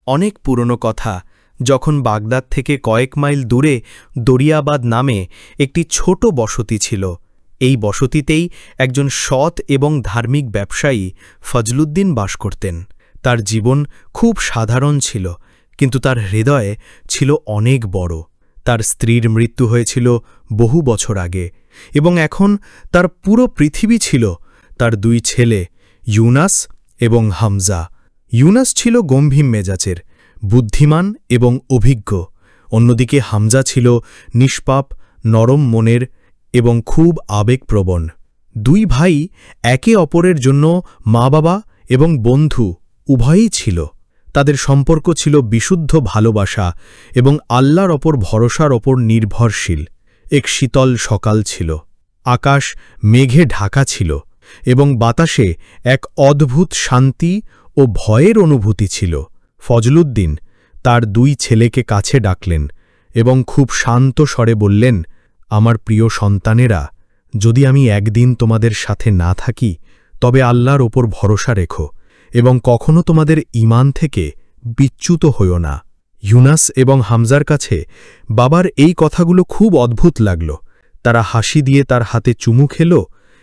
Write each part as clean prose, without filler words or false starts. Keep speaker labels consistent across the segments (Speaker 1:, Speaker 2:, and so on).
Speaker 1: অনেক পুরনো কথা, যখন বাগদাদ থেকে কয়েক মাইল দূরে দরিয়াবাদ নামে একটি ছোট বসতি ছিল। এই বসতিতেই একজন সৎ এবং ধার্মিক ব্যবসায়ী ফজলুদ্দিন বাস করতেন। তার জীবন খুব সাধারণ ছিল, কিন্তু তার হৃদয়ে ছিল অনেক বড়। তার স্ত্রীর মৃত্যু হয়েছিল বহু বছর আগে, এবং এখন তার পুরো পৃথিবী ছিল তার দুই ছেলে, ইউনাস এবং হামজা। ইউনাস ছিল গম্ভীর মেজাজের, বুদ্ধিমান এবং অভিজ্ঞ। অন্যদিকে হামজা ছিল নিষ্পাপ, নরম মনের এবং খুব আবেগপ্রবণ। দুই ভাই একে অপরের জন্য মা-বাবা এবং বন্ধু উভয়ই ছিল। তাদের সম্পর্ক ছিল বিশুদ্ধ ভালোবাসা এবং আল্লাহর ওপর ভরসার ওপর নির্ভরশীল। এক শীতল সকাল ছিল, আকাশ মেঘে ঢাকা ছিল এবং বাতাসে এক অদ্ভুত শান্তি ও ভয়ের অনুভূতি ছিল। ফজলুদ্দিন তার দুই ছেলেকে কাছে ডাকলেন এবং খুব শান্ত স্বরে বললেন, আমার প্রিয় সন্তানেরা, যদি আমি একদিন তোমাদের সাথে না থাকি, তবে আল্লাহর ওপর ভরসা রেখো এবং কখনো তোমাদের ঈমান থেকে বিচ্যুত হইও না। ইউনাস এবং হামজার কাছে বাবার এই কথাগুলো খুব অদ্ভুত লাগল। তারা হাসি দিয়ে তার হাতে চুমু খেল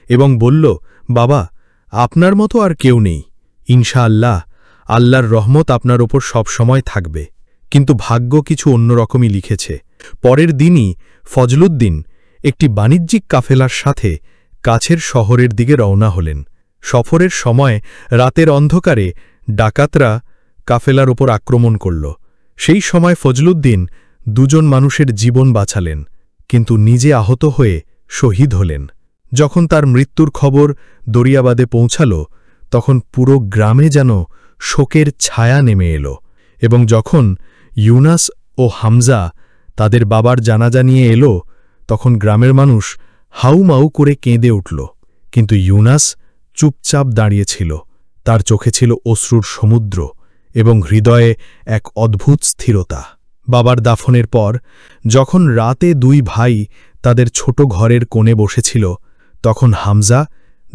Speaker 1: এবং বলল, বাবা, আপনার মতো আর কেউ নেই। ইনশাআল্লাহ আল্লাহর রহমত আপনার ওপর সব সময় থাকবে। কিন্তু ভাগ্য কিছু অন্যরকমই লিখেছে। পরের দিনই ফজলুদ্দিন একটি বাণিজ্যিক কাফেলার সাথে কাছের শহরের দিকে রওনা হলেন। সফরের সময় রাতের অন্ধকারে ডাকাতরা কাফেলার ওপর আক্রমণ করল। সেই সময় ফজলুদ্দিন দুজন মানুষের জীবন বাঁচালেন, কিন্তু নিজে আহত হয়ে শহীদ হলেন। যখন তার মৃত্যুর খবর দরিয়াবাদে পৌঁছাল, তখন পুরো গ্রামে যেন শোকের ছায়া নেমে এল। এবং যখন ইউনাস ও হামজা তাদের বাবার জানাজা নিয়ে এল, তখন গ্রামের মানুষ হাউমাউ করে কেঁদে উঠল। কিন্তু ইউনাস চুপচাপ দাঁড়িয়েছিল। তার চোখে ছিল অশ্রুর সমুদ্র এবং হৃদয়ে এক অদ্ভুত স্থিরতা। বাবার দাফনের পর যখন রাতে দুই ভাই তাদের ছোট ঘরের কোণে বসেছিল, তখন হামজা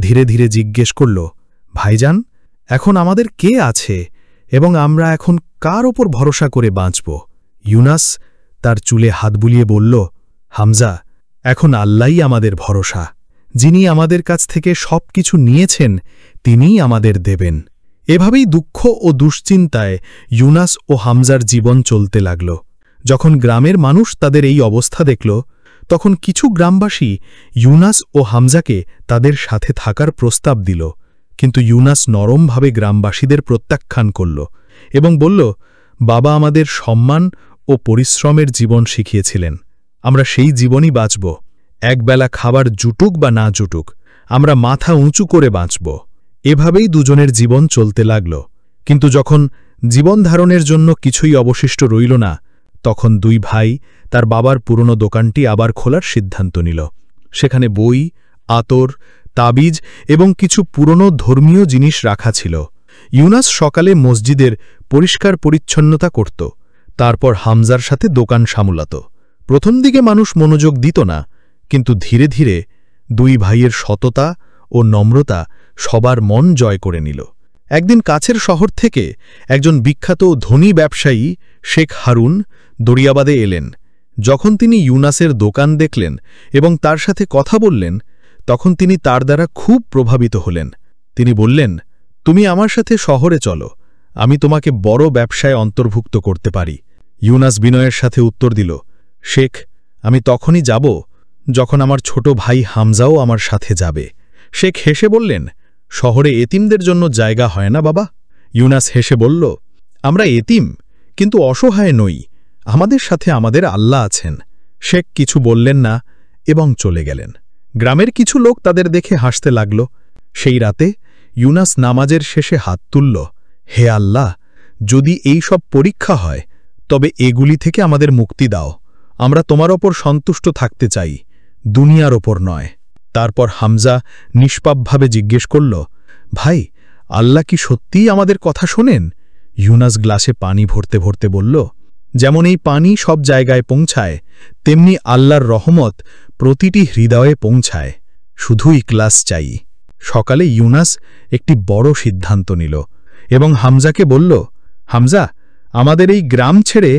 Speaker 1: ধীরে ধীরে জিজ্ঞেস করল, ভাইজান, এখন আমাদের কে আছে এবং আমরা এখন কার ওপর ভরসা করে বাঁচব? ইউনাস তার চুলে হাত বুলিয়ে বলল, হামজা, এখন আল্লাহই আমাদের ভরসা। যিনি আমাদের কাছ থেকে সব কিছু নিয়েছেন, তিনিই আমাদের দেবেন। এভাবেই দুঃখ ও দুশ্চিন্তায় ইউনাস ও হামজার জীবন চলতে লাগল। যখন গ্রামের মানুষ তাদের এই অবস্থা দেখল, তখন কিছু গ্রামবাসী ইউনাস ও হামজাকে তাদের সাথে থাকার প্রস্তাব দিল। কিন্তু ইউনাস নরমভাবে গ্রামবাসীদের প্রত্যাখ্যান করল এবং বলল, বাবা আমাদের সম্মান ও পরিশ্রমের জীবন শিখিয়েছিলেন। আমরা সেই জীবনই বাঁচব। একবেলা খাবার জুটুক বা না জুটুক, আমরা মাথা উঁচু করে বাঁচব। এভাবেই দুজনের জীবন চলতে লাগল। কিন্তু যখন জীবন ধারণের জন্য কিছুই অবশিষ্ট রইল না, তখন দুই ভাই তার বাবার পুরনো দোকানটি আবার খোলার সিদ্ধান্ত নিল। সেখানে বই, আতর, তাবিজ এবং কিছু পুরনো ধর্মীয় জিনিস রাখা ছিল। ইউনাস সকালে মসজিদের পরিষ্কার পরিচ্ছন্নতা করত, তারপর হামজার সাথে দোকান সামলাত। প্রথম দিকে মানুষ মনোযোগ দিত না, কিন্তু ধীরে ধীরে দুই ভাইয়ের সততা ও নম্রতা সবার মন জয় করে নিল। একদিন কাছের শহর থেকে একজন বিখ্যাত ধনী ব্যবসায়ী শেখ হারুন দরিয়াবাদে এলেন। যখন তিনি ইউনাসের দোকান দেখলেন এবং তার সাথে কথা বললেন, তখন তিনি তার দ্বারা খুব প্রভাবিত হলেন। তিনি বললেন, তুমি আমার সাথে শহরে চলো, আমি তোমাকে বড় ব্যবসায় অন্তর্ভুক্ত করতে পারি। ইউনাস বিনয়ের সাথে উত্তর দিল, শেখ, আমি তখনই যাব যখন আমার ছোট ভাই হামজাও আমার সাথে যাবে। শেখ হেসে বললেন, শহরে এতিমদের জন্য জায়গা হয় না বাবা। ইউনাস হেসে বলল, আমরা এতিম, কিন্তু অসহায় নই। আমাদের সাথে আমাদের আল্লাহ আছেন। শেখ কিছু বললেন না এবং চলে গেলেন। গ্রামের কিছু লোক তাদের দেখে হাসতে লাগল। সেই রাতে ইউনাস নামাজের শেষে হাত তুলল, হে আল্লাহ, যদি এই সব পরীক্ষা হয়, তবে এগুলি থেকে আমাদের মুক্তি দাও। আমরা তোমার ওপর সন্তুষ্ট থাকতে চাই, দুনিয়ার ওপর নয়। তারপর হামজা নিষ্পাপভাবে জিজ্ঞেস করল, ভাই, আল্লাহ কি সত্যিই আমাদের কথা শোনেন? ইউনাস গ্লাসে পানি ভরতে ভরতে বলল, যেমন এই পানি সব জায়গায় পৌঁছায়, তেমনি আল্লাহর রহমত প্রতিটি হৃদয়ে পৌঁছায়। শুধু ইখলাস চাই। সকালে ইউনাস একটি বড় সিদ্ধান্ত নিল এবং হামজাকে বলল, হামজা,
Speaker 2: আমাদের এই গ্রাম ছেড়ে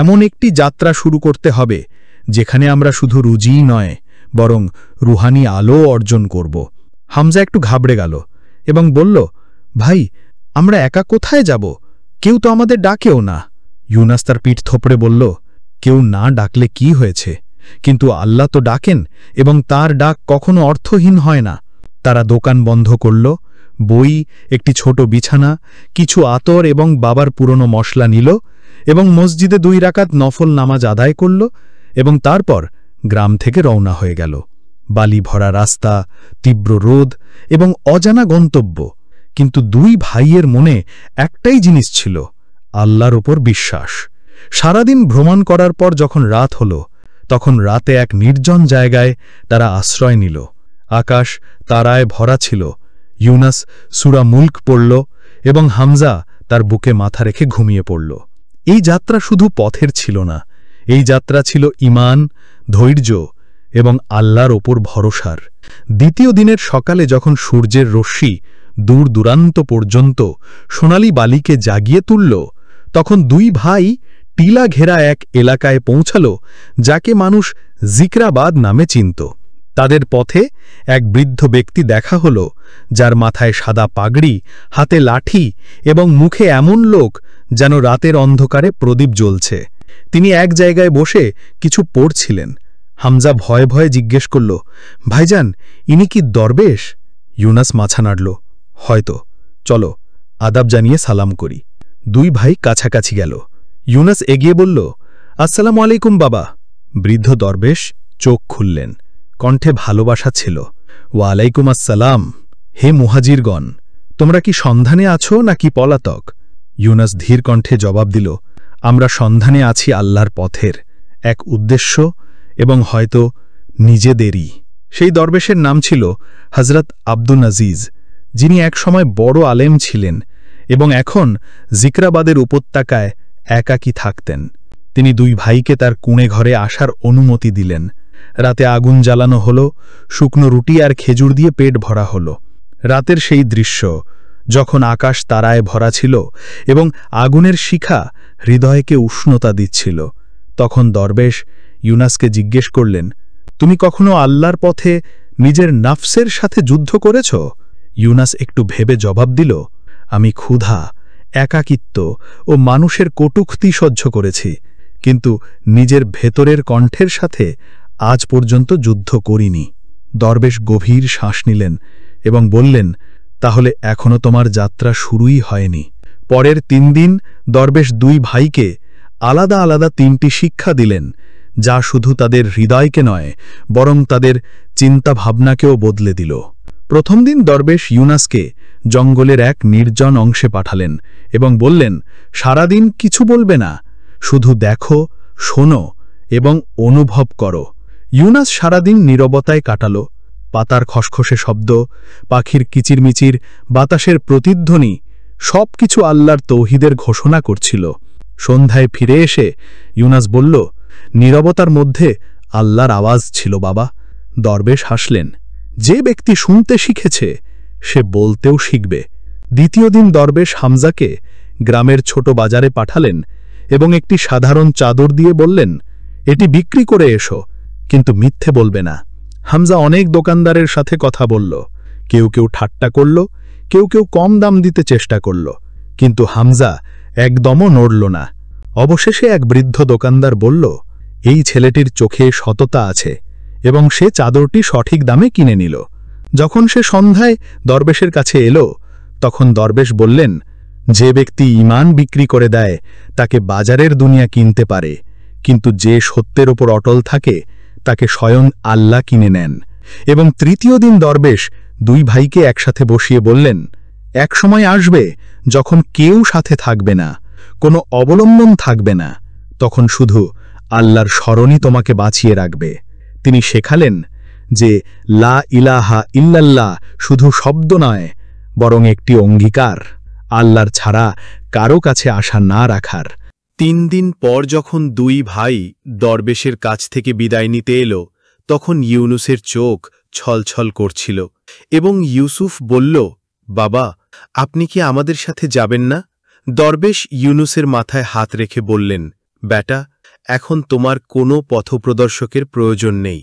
Speaker 2: এমন একটি যাত্রা শুরু করতে হবে যেখানে আমরা শুধু রুজিই নয় বরং রুহানি আলো অর্জন করব। হামজা একটু ঘাবড়ে গেল এবং বলল, ভাই, আমরা একা কোথায় যাব? কেউ তো আমাদের ডাকেও না। ইউনাস তার পিঠ থোপড়ে বলল, কেউ না ডাকলে কি হয়েছে, কিন্তু আল্লাহ তো ডাকেন এবং তার ডাক কখনো অর্থহীন হয় না। তারা দোকান বন্ধ করল, বই, একটি ছোট বিছানা, কিছু আতর এবং বাবার পুরনো মশলা নিল এবং মসজিদে 2 রাকাত নফল নামাজ আদায় করল এবং তারপর গ্রাম থেকে রওনা হয়ে গেল। বালি ভরা রাস্তা, তীব্র রোদ এবং অজানা গন্তব্য, কিন্তু 2 ভাইয়ের মনে একটাই জিনিস ছিল, আল্লাহর ওপর বিশ্বাস। সারাদিন ভ্রমণ করার পর যখন রাত হল, তখন রাতে এক নির্জন জায়গায় তারা আশ্রয় নিল। আকাশ তারায় ভরা ছিল। ইউনাস সূরা মুলক পড়ল এবং হামজা তার বুকে মাথা রেখে ঘুমিয়ে পড়ল। এই যাত্রা শুধু পথের ছিল না, এই যাত্রা ছিল ঈমান, ধৈর্য এবং আল্লাহর ওপর ভরসার। দ্বিতীয় দিনের সকালে যখন সূর্যের রশ্মি দূর দূরান্ত পর্যন্ত সোনালি বালিকে জাগিয়ে তুলল, তখন 2 ভাই টিলা ঘেরা এক এলাকায় পৌঁছাল যাকে মানুষ জিকরাবাদ নামে চিনত। তাদের পথে এক বৃদ্ধ ব্যক্তি দেখা হল, যার মাথায় সাদা পাগড়ি, হাতে লাঠি এবং মুখে এমন লোক যেন রাতের অন্ধকারে প্রদীপ জ্বলছে। তিনি এক জায়গায় বসে কিছু পড়ছিলেন। হামজা ভয়ে ভয়ে জিজ্ঞেস করল, ভাইজান, ইনি কি দরবেশ? ইউনাস মাথা নাড়ল, হয়তো, চলো আদাব জানিয়ে সালাম করি। 2 ভাই কাছাকাছি গেল। ইউনাস এগিয়ে বলল, আসসালামু আলাইকুম বাবা। বৃদ্ধ দরবেশ চোখ খুললেন, কণ্ঠে ভালোবাসা ছিল। ওয়ালাইকুম আসসালাম। হে মুহাজিরগণ, তোমরা কি সন্ধানে আছো নাকি পলাতক? ইউনাস ধীর কণ্ঠে জবাব দিল, আমরা সন্ধানে আছি আল্লাহর পথের, এক উদ্দেশ্য এবং হয়তো নিজেদেরই। সেই দরবেশের নাম ছিল হযরত আব্দুল আজিজ, যিনি একসময় বড় আলেম ছিলেন এবং এখন জিকরাবাদের উপত্যকায় একাকী থাকতেন। তিনি 2 ভাইকে তার কুঁড়ে ঘরে আসার অনুমতি দিলেন। রাতে আগুন জ্বালানো হল, শুকনো রুটি আর খেজুর দিয়ে পেট ভরা হল। রাতের সেই দৃশ্য, যখন আকাশ তারায় ভরা ছিল এবং আগুনের শিখা হৃদয়কে উষ্ণতা দিচ্ছিল, তখন দরবেশ ইউনাসকে জিজ্ঞেস করলেন, তুমি কখনো আল্লাহর পথে নিজের নাফসের সাথে যুদ্ধ করেছ? ইউনাস একটু ভেবে জবাব দিল, আমি ক্ষুধা, একাকিত্ব ও মানুষের কটূক্তি সহ্য করেছি, কিন্তু নিজের ভেতরের কণ্ঠের সাথে আজ পর্যন্ত যুদ্ধ করিনি। দরবেশ গভীর শ্বাস নিলেন এবং বললেন, তাহলে এখনো তোমার যাত্রা শুরুই হয়নি। পরের 3 দিন দরবেশ 2 ভাইকে আলাদা আলাদা 3টি শিক্ষা দিলেন, যা শুধু তাদের হৃদয়কে নয় বরং তাদের চিন্তাভাবনাকেও বদলে দিল। প্রথম দিন দরবেশ ইউনাসকে জঙ্গলের এক নির্জন অংশে পাঠালেন এবং বললেন, সারাদিন কিছু বলবে না, শুধু দেখো, শোনো এবং অনুভব করো। ইউনাস সারাদিন নীরবতায় কাটাল। পাতার খসখসে শব্দ, পাখির কিচিরমিচির, বাতাসের প্রতিধ্বনি, সবকিছু আল্লাহর তৌহিদের ঘোষণা করছিল। সন্ধ্যায় ফিরে এসে ইউনাস বলল, নীরবতার মধ্যে আল্লাহর আওয়াজ ছিল বাবা। দরবেশ হাসলেন, যে ব্যক্তি শুনতে শিখেছে সে বলতেও শিখবে। দ্বিতীয় দিন দরবেশ হামজাকে গ্রামের ছোট বাজারে পাঠালেন এবং একটি সাধারণ চাদর দিয়ে বললেন, এটি বিক্রি করে এসো, কিন্তু মিথ্যে বলবে না। হামজা অনেক দোকানদারের সাথে কথা বলল, কেউ কেউ ঠাট্টা করল, কেউ কেউ কম দাম দিতে চেষ্টা করল, কিন্তু হামজা একদমও নড়ল না। অবশেষে এক বৃদ্ধ দোকানদার বলল, এই ছেলেটির চোখে সততা আছে, এবং সে চাদরটি সঠিক দামে কিনে নিল। যখন সে সন্ধ্যায় দরবেশের কাছে এলো, তখন দরবেশ বললেন, যে ব্যক্তি ঈমান বিক্রি করে দেয় তাকে বাজারের দুনিয়া কিনতে পারে, কিন্তু যে সত্যের ওপর অটল থাকে তাকে স্বয়ং আল্লাহ কিনে নেন। এবং তৃতীয় দিন দরবেশ 2 ভাইকে একসাথে বসিয়ে বললেন, এক সময় আসবে যখন কেউ সাথে থাকবে না, কোনো অবলম্বন থাকবে না, তখন শুধু আল্লাহর স্মরণই তোমাকে বাঁচিয়ে রাখবে। তিনি শেখালেন যে লা ইলাহা ইল্লাল্লাহ শুধু শব্দ নয়, বরং একটি অঙ্গীকার, আল্লাহর ছাড়া কারো কাছে আশা না রাখার।
Speaker 1: 3 দিন পর যখন 2 ভাই দরবেশের কাছ থেকে বিদায় নিতে এলো, তখন ইউনুসের চোখ ছলছল করছিল এবং ইউসুফ বলল, বাবা, আপনি কি আমাদের সাথে যাবেন না? দরবেশ ইউনুসের মাথায় হাত রেখে বললেন, বেটা, এখন তোমার কোনো পথপ্রদর্শকের প্রয়োজন নেই।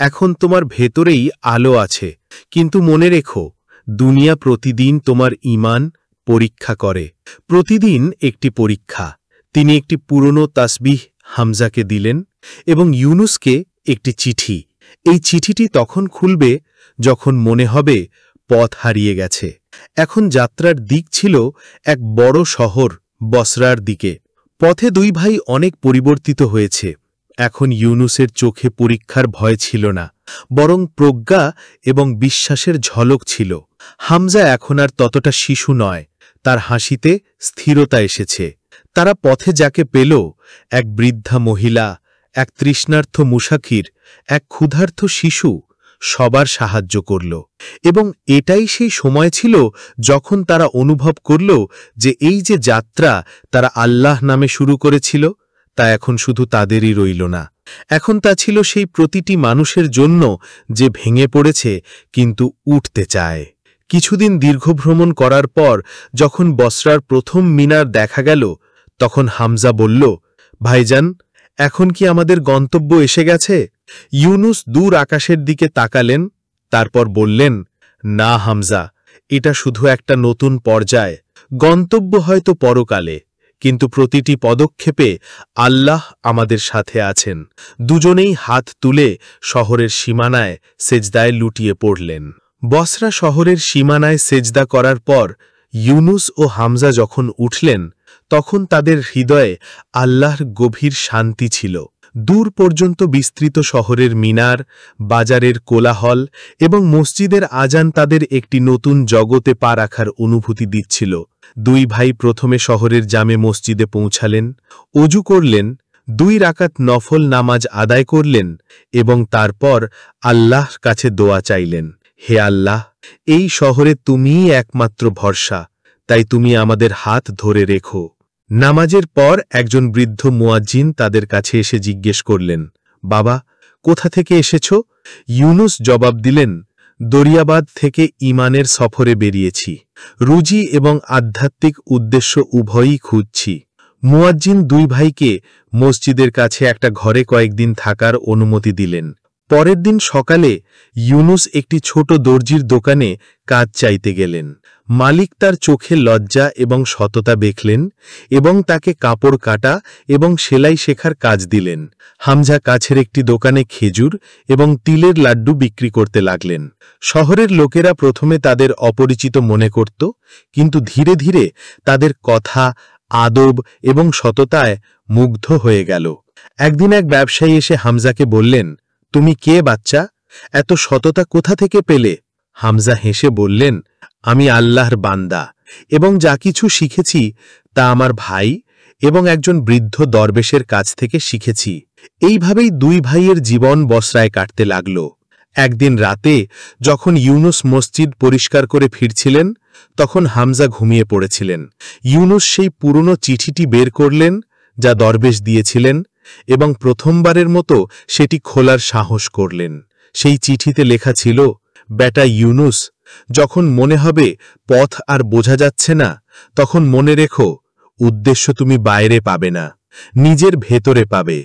Speaker 1: এখন তোমার ভেতরেই আলো আছে। কিন্তু মনে রেখো, দুনিয়া প্রতিদিন তোমার ঈমান পরীক্ষা করে। প্রতিদিন একটি পরীক্ষা। তিনি একটি পুরনো তাসবিহ হামজাকে দিলেন এবং ইউনুসকে একটি চিঠি। এই চিঠিটি তখন খুলবে যখন মনে হবে পথ হারিয়ে গেছে। এখন যাত্রার দিক ছিল এক বড় শহর বসরার দিকে। পথে দুই ভাই অনেক পরিবর্তিত হয়েছে। এখন ইউনুসের চোখে পরীক্ষার ভয় ছিল না, বরং প্রজ্ঞা এবং বিশ্বাসের ঝলক ছিল। হামজা এখন আর ততটা শিশু নয়, তার হাসিতে স্থিরতা এসেছে। তারা পথে যাকে পেল, এক বৃদ্ধা মহিলা, এক তৃষ্ণার্থ মুসাফির, এক ক্ষুধার্ত শিশু, সবার সাহায্য করল। এবং এটাই সেই সময় ছিল যখন তারা অনুভব করল যে এই যে যাত্রা তারা আল্লাহ নামে শুরু করেছিল, তা এখন শুধু তাদেরই রইল না। এখন তা ছিল সেই প্রতিটি মানুষের জন্য যে ভেঙে পড়েছে কিন্তু উঠতে চায়। কিছুদিন দীর্ঘ ভ্রমণ করার পর যখন বসরার প্রথম মিনার দেখা গেল, তখন হামজা বলল, ভাইজান, এখন কি আমাদের গন্তব্য এসে গেছে? ইউনুস দূর আকাশের দিকে তাকালেন, তারপর বললেন, না হামজা, এটা শুধু একটা নতুন পর্যায়। গন্তব্য হয়তো পরকালে, কিন্তু প্রতিটি পদক্ষেপে আল্লাহ আমাদের সাথে আছেন। দুজনেই হাত তুলে শহরের সীমানায় সেজদায় লুটিয়ে পড়লেন। বসরা শহরের সীমানায় সেজদা করার পর ইউনুস ও হামজা যখন উঠলেন, তখন তাদের হৃদয়ে আল্লাহর গভীর শান্তি ছিল। দূর পর্যন্ত বিস্তৃত শহরের মিনার, বাজারের কোলাহল এবং মসজিদের আজান তাদের একটি নতুন জগতে পা রাখার অনুভূতি দিচ্ছিল। দুই ভাই প্রথমে শহরের জামে মসজিদে পৌঁছালেন, অজু করলেন, 2 রাকাত নফল নামাজ আদায় করলেন এবং তারপর আল্লাহর কাছে দোয়া চাইলেন, হে আল্লাহ, এই শহরে তুমিই একমাত্র ভরসা, তাই তুমি আমাদের হাত ধরে রেখো। নামাজের পর একজন বৃদ্ধ মুয়াজ্জিন তাদের কাছে এসে জিজ্ঞেস করলেন, বাবা, কোথা থেকে এসেছ? ইউনুস জবাব দিলেন, দরিয়াবাদ থেকে ঈমানের সফরে বেরিয়েছি। রুজি এবং আধ্যাত্মিক উদ্দেশ্য উভয়ই খুঁজছি। মুয়াজ্জিন দুই ভাইকে মসজিদের কাছে একটা ঘরে কয়েকদিন থাকার অনুমতি দিলেন। পরের দিন সকালে ইউনুস একটি ছোট দর্জির দোকানে কাজ চাইতে গেলেন। মালিক তার চোখে লজ্জা এবং সততা দেখলেন এবং তাকে কাপড় কাটা এবং সেলাই শেখার কাজ দিলেন। হামজা কাছের একটি দোকানে খেজুর এবং তিলের লাড্ডু বিক্রি করতে লাগলেন। শহরের লোকেরা প্রথমে তাদের অপরিচিত মনে করত, কিন্তু ধীরে ধীরে তাদের কথা, আদব এবং সততায় মুগ্ধ হয়ে গেল। একদিন এক ব্যবসায়ী এসে হামজাকে বললেন, তুমি কে বাচ্চা? এত সততা কোথা থেকে পেলে? হামজা হেসে বললেন, আমি আল্লাহর বান্দা এবং যা কিছু শিখেছি তা আমার ভাই এবং একজন বৃদ্ধ দরবেশের কাছ থেকে শিখেছি। এইভাবেই দুই ভাইয়ের জীবন বসরায় কাটতে লাগল। একদিন রাতে যখন ইউনুস মসজিদ পরিষ্কার করে ফিরছিলেন, তখন হামজা ঘুমিয়ে পড়েছিলেন। ইউনুস সেই পুরনো চিঠিটি বের করলেন যা দরবেশ দিয়েছিলেন এবং প্রথমবারের মতো সেটি খোলার সাহস করলেন। সেই চিঠিতে লেখা ছিল, বেটা ইউনুস, যখন মনে হবে পথ আর বোঝা যাচ্ছে না, তখন মনে রেখো, উদ্দেশ্য তুমি বাইরে পাবে না, নিজের ভেতরে পাবে।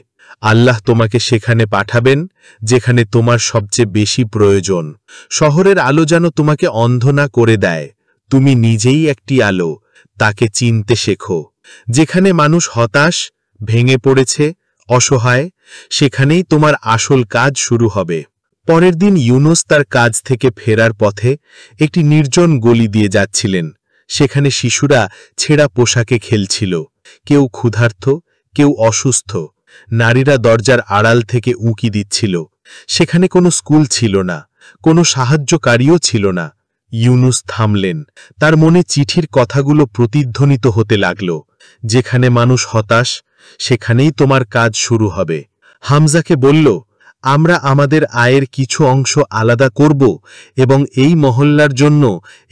Speaker 1: আল্লাহ তোমাকে সেখানে পাঠাবেন যেখানে তোমার সবচেয়ে বেশি প্রয়োজন। শহরের আলো যেন তোমাকে অন্ধ না করে দেয়। তুমি নিজেই একটি আলো, তাকে চিনতে শেখো। যেখানে মানুষ হতাশ, ভেঙে পড়েছে, অসহায়, সেখানেই তোমার আসল কাজ শুরু হবে। পরের দিন ইউনুস তার কাজ থেকে ফেরার পথে একটি নির্জন গলি দিয়ে যাচ্ছিলেন। সেখানে শিশুরা ছেঁড়া পোশাকে খেলছিল, কেউ ক্ষুধার্ত, কেউ অসুস্থ। নারীরা দরজার আড়াল থেকে উঁকি দিচ্ছিল। সেখানে কোনো স্কুল ছিল না, কোনো সাহায্যকারীও ছিল না। ইউনুস থামলেন। তার মনে চিঠির কথাগুলো প্রতিধ্বনিত হতে লাগল, যেখানে মানুষ হতাশ, সেখানেই তোমার কাজ শুরু হবে। হামজাকে বলল, আমরা আমাদের আয়ের কিছু অংশ আলাদা করব এবং এই মহল্লার জন্য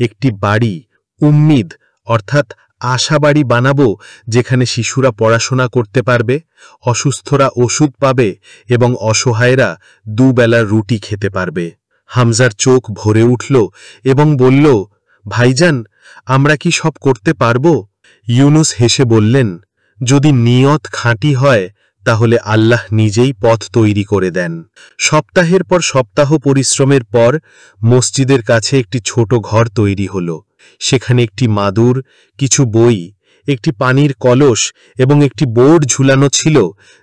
Speaker 1: একটি বাড়ি, উম্মিদ অর্থাৎ আশা বাড়ি বানাবো, যেখানে শিশুরা পড়াশোনা করতে পারবে, অসুস্থরা ওষুধ পাবে এবং অসহায়রা দুবেলার রুটি খেতে পারবে। হামজার চোখ ভরে উঠল এবং বলল, ভাইজান, আমরা কি সব করতে পারব?
Speaker 3: ইউনুস হেসে বললেন, যদি নিয়ত খাঁটি হয় তাহলে আল্লাহ নিজেই পথ তৈরি করে দেন। সপ্তাহের পর সপ্তাহ পরিশ্রমের পর মসজিদের কাছে একটি ছোট ঘর তৈরি হল। সেখানে একটি মাদুর, কিছু বই, একটি পানির কলস এবং একটি বোর্ড ঝুলানো ছিল,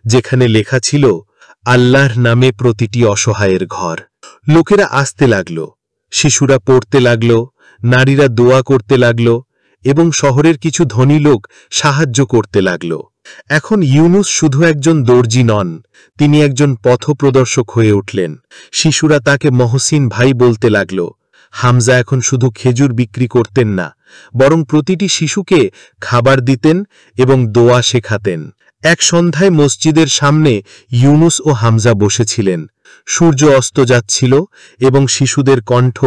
Speaker 3: যেখানে লেখা ছিল, আল্লাহর নামে প্রতিটি অসহায়ের ঘর। লোকেরা আসতে লাগল, শিশুরা পড়তে লাগল, নারীরা দোয়া করতে লাগল এবং শহরের কিছু ধনী লোক সাহায্য করতে লাগল। এখন ইউনুস শুধু একজন দর্জি নন, তিনি একজন পথপ্রদর্শক হয়ে উঠলেন। শিশুরা তাকে মহসিন ভাই বলতে লাগল। হামজা এখন শুধু খেজুর বিক্রি করতেন না, বরং প্রতিটি শিশুকে খাবার দিতেন এবং দোয়া শেখাতেন। এক সন্ধ্যায় মসজিদের সামনে ইউনুস ও হামজা বসেছিলেন। সূর্য অস্ত যাচ্ছিল এবং শিশুদের কণ্ঠ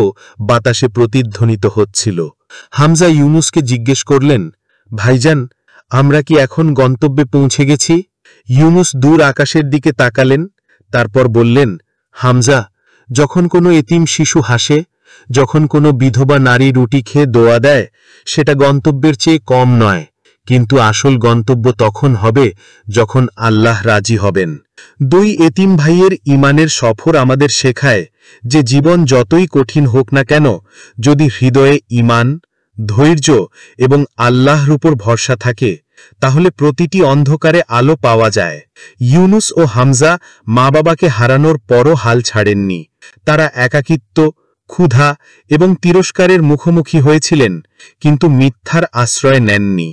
Speaker 3: বাতাসে প্রতিধ্বনিত হচ্ছিল। হামজা ইউনুসকে জিজ্ঞেস করলেন, ভাইজান, আমরা কি এখন গন্তব্যে পৌঁছে গেছি? ইউনুস দূর আকাশের দিকে তাকালেন, তারপর বললেন, হামজা, যখন কোনো এতিম শিশু হাসে, যখন কোনো বিধবা নারী রুটি খেয়ে দোয়া দেয়, সেটা গন্তব্যের চেয়ে কম নয়, কিন্তু আসল গন্তব্য তখন হবে যখন আল্লাহ রাজি হবেন। দুই এতিম ভাইয়ের ঈমানের সফর আমাদের শেখায় যে জীবন যতই কঠিন হোক না কেন, যদি হৃদয়ে ঈমান, ধৈর্য এবং আল্লাহর উপর ভরসা থাকে, তাহলে প্রতিটি অন্ধকারে আলো পাওয়া যায়। ইউনুস ও হামজা মা বাবাকে হারানোর পরও হাল ছাড়েননি। তারা একাকিত্ব, ক্ষুধা এবং তিরস্কারের মুখোমুখি হয়েছিলেন, কিন্তু মিথ্যার আশ্রয় নেননি।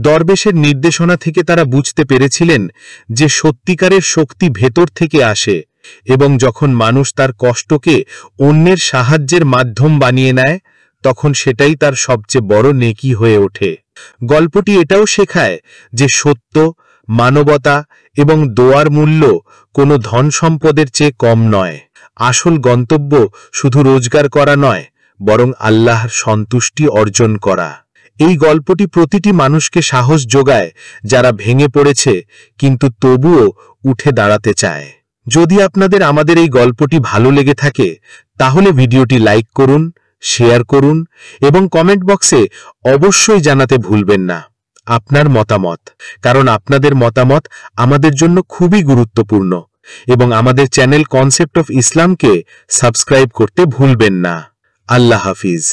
Speaker 3: দরবেশের নির্দেশনা থেকে তারা বুঝতে পেরেছিলেন যে সত্যিকারের শক্তি ভেতর থেকে আসে, এবং যখন মানুষ তার কষ্টকে অন্যের সাহায্যের মাধ্যম বানিয়ে নেয়, তখন সেটাই তার সবচেয়ে বড় নেকি হয়ে ওঠে। গল্পটি এটাও শেখায় যে সত্য, মানবতা এবং দোয়ার মূল্য কোনো ধন সম্পদের চেয়ে কম নয়। আসল গন্তব্য শুধু রোজগার করা নয়, বরং আল্লাহর সন্তুষ্টি অর্জন করা। এই গল্পটি প্রতিটি মানুষকে সাহস যোগায়, যারা ভেঙে পড়েছে কিন্তু তবুও উঠে দাঁড়াতে চায়। যদি আপনাদের আমাদের এই গল্পটি ভালো লেগে থাকে, তাহলে ভিডিওটি লাইক করুন, শেয়ার করুন এবং কমেন্ট বক্সে অবশ্যই জানাতে ভুলবেন না আপনার মতামত, কারণ আপনাদের মতামত আমাদের জন্য খুবই গুরুত্বপূর্ণ। এবং আমাদের চ্যানেল কনসেপ্ট অফ ইসলামকে সাবস্ক্রাইব করতে ভুলবেন না। আল্লাহ হাফিজ।